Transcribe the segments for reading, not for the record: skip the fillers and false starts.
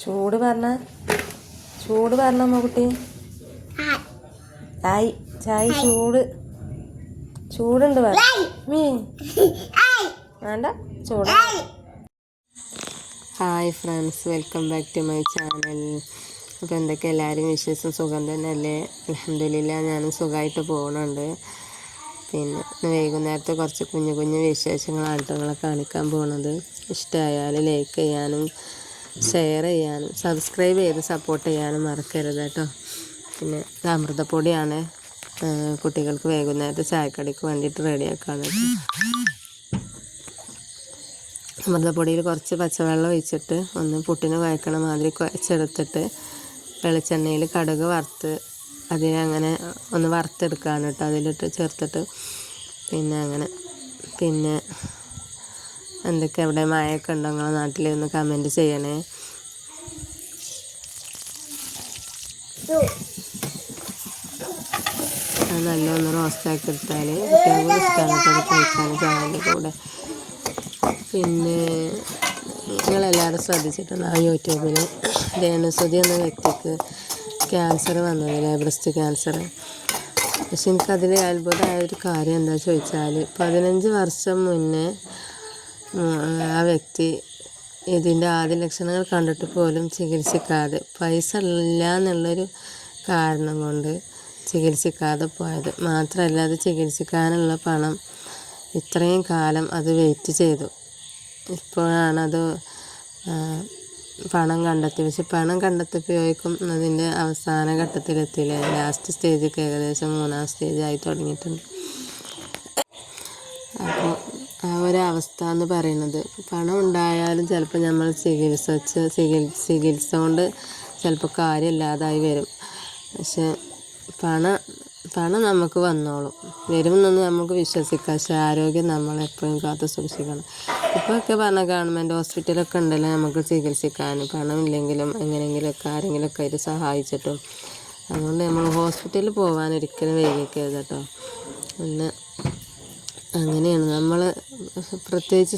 ചൂട് പറഞ്ഞ കുട്ടി ആയി ചായ ചൂടുണ്ട് വേണ്ട ചൂട്. Hi friends, welcome back to my channel. അപ്പോൾ എന്തൊക്കെ എല്ലാവരും വിശേഷം? സുഖം തന്നെയല്ലേ? അൽഹംദുലില്ലാ, ഞാനും സുഖമായിട്ട് പോകുന്നുണ്ട്. പിന്നെ വൈകുന്നേരത്തെ കുറച്ച് കുഞ്ഞു കുഞ്ഞു വിശേഷങ്ങളാണ് നിങ്ങളെ കാണിക്കാൻ പോകുന്നത്. ഇഷ്ടമായാൽ ലൈക്ക് ചെയ്യാനും ഷെയർ ചെയ്യാനും സബ്സ്ക്രൈബ് ചെയ്ത് സപ്പോർട്ട് ചെയ്യാനും മറക്കരുത് കേട്ടോ. പിന്നെ അമൃതപ്പൊടിയാണ് കുട്ടികൾക്ക് വൈകുന്നേരത്തെ ചായക്കടിക്ക് വേണ്ടിയിട്ട് റെഡിയാക്കാണ്. അമൃതപ്പൊടിയിൽ കുറച്ച് പച്ചവെള്ളം ഒഴിച്ചിട്ട് ഒന്ന് പുട്ടിന് കുഴക്കണ മാതിരി കുഴച്ചെടുത്തിട്ട് വെളിച്ചെണ്ണയിൽ കടുക് വറുത്ത് അതിനങ്ങനെ ഒന്ന് വറുത്തെടുക്കുകയാണ് കേട്ടോ. അതിലിട്ട് ചേർത്തിട്ട് പിന്നെ എന്തൊക്കെ എവിടെ മഴയൊക്കെ ഉണ്ടോ നിങ്ങളെ നാട്ടിൽ ഒന്ന് കമൻറ്റ് ചെയ്യണേ. അത് നല്ലൊന്ന് റോസ്റ്റാക്കി എടുത്താൽ കുട്ടികൾക്ക് ഇഷ്ടമാണ് കഴിക്കാൻ ചായൻ്റെ കൂടെ. പിന്നെ നിങ്ങളെല്ലാവരും ശ്രദ്ധിച്ചിട്ടുണ്ട്, ആ യൂട്യൂബിൽ രേണുസുതി എന്ന വ്യക്തിക്ക് ക്യാൻസർ വന്നതില്ലേ, ബ്രസ്റ്റ് ക്യാൻസർ. പക്ഷെ എനിക്കതിൽ അത്ഭുതമായൊരു കാര്യം എന്താ ചോദിച്ചാൽ 15 വർഷം മുന്നേ ആ വ്യക്തി ഇതിൻ്റെ ആദ്യ ലക്ഷണങ്ങൾ കണ്ടിട്ട് പോലും ചികിത്സിക്കാതെ, പൈസ ഇല്ല എന്നുള്ളൊരു കാരണം കൊണ്ട് ചികിത്സിക്കാതെ പോയത്. മാത്രമല്ല, അത് ചികിത്സിക്കാനുള്ള പണം ഇത്രയും കാലം അത് വെയിറ്റ് ചെയ്തു. ഇപ്പോഴാണത് പണം കണ്ടെത്തി. പക്ഷെ പണം കണ്ടെത്തി ഉപയോഗിക്കുന്നതിൻ്റെ അവസാന ഘട്ടത്തിലെത്തിയില്ലേ, ലാസ്റ്റ് സ്റ്റേജൊക്കെ ഏകദേശം 3-ാം സ്റ്റേജായി തുടങ്ങിയിട്ടുണ്ട്. അപ്പോൾ ആ ഒരവസ്ഥ എന്ന് പറയുന്നത്, പണം ഉണ്ടായാലും ചിലപ്പോൾ നമ്മൾ ചികിത്സ കൊണ്ട് ചിലപ്പോൾ കാര്യമില്ലാതായി വരും. പക്ഷെ പണം നമുക്ക് വന്നോളും, വരുമെന്നൊന്ന് നമുക്ക് വിശ്വസിക്കാം. പക്ഷെ ആരോഗ്യം നമ്മളെപ്പോഴും കാത്തു സൂക്ഷിക്കണം. ഇപ്പോഴൊക്കെ പറഞ്ഞാൽ ഗവൺമെൻറ് ഹോസ്പിറ്റലൊക്കെ ഉണ്ടല്ലോ നമുക്ക് ചികിത്സിക്കാൻ, പണമില്ലെങ്കിലും എങ്ങനെയെങ്കിലുമൊക്കെ ആരെങ്കിലുമൊക്കെ ആയിട്ട് സഹായിച്ചിട്ടും. അതുകൊണ്ട് നമ്മൾ ഹോസ്പിറ്റലിൽ പോകാൻ ഒരിക്കലും വൈകിക്കരുത് കേട്ടോ. പിന്നെ അങ്ങനെയാണ് നമ്മൾ, പ്രത്യേകിച്ച്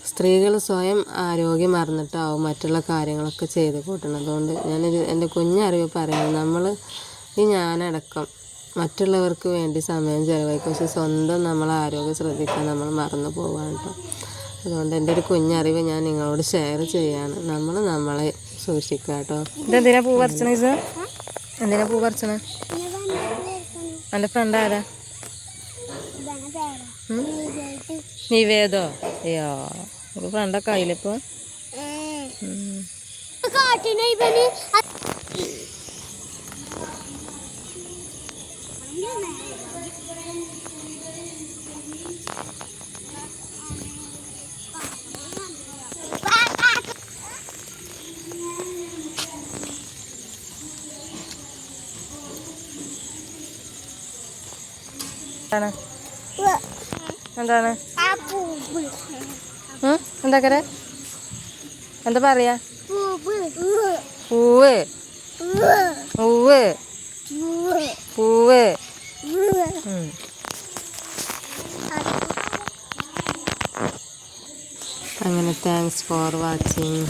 സ്ത്രീകൾ സ്വയം ആരോഗ്യം മറന്നിട്ടാവും മറ്റുള്ള കാര്യങ്ങളൊക്കെ ചെയ്ത് കൂട്ടണം. അതുകൊണ്ട് ഞാനൊരു എൻ്റെ കുഞ്ഞറിവ് പറയുന്നത്, ഞാനടക്കം മറ്റുള്ളവർക്ക് വേണ്ടി സമയം ചിലവഴിക്കും, പക്ഷെ സ്വന്തം നമ്മൾ ആരോഗ്യം ശ്രദ്ധിക്കാൻ നമ്മൾ മറന്നു പോവാണ് കേട്ടോ. അതുകൊണ്ട് എൻ്റെ ഒരു കുഞ്ഞറിവ് ഞാൻ നിങ്ങളോട് ഷെയർ ചെയ്യാണ്. നമ്മളെ സൂക്ഷിക്കുക കേട്ടോ. ഇതെന്തിനാ പൂ പറിച്ചണ? എന്തിനാ പൂ പറിച്ചണ? എൻ്റെ ഫ്രണ്ട് ആരാ? നിവേദോ? അയ്യോ, ഒരു ഫ്രണ്ടൊക്കെ ആയില്ലിപ്പോ. എന്താണ് എന്താ എന്താ പറയാ? പൂവ് പൂവ് പൂവ്. അങ്ങനെ താങ്ക്സ് ഫോർ വാച്ചിങ്.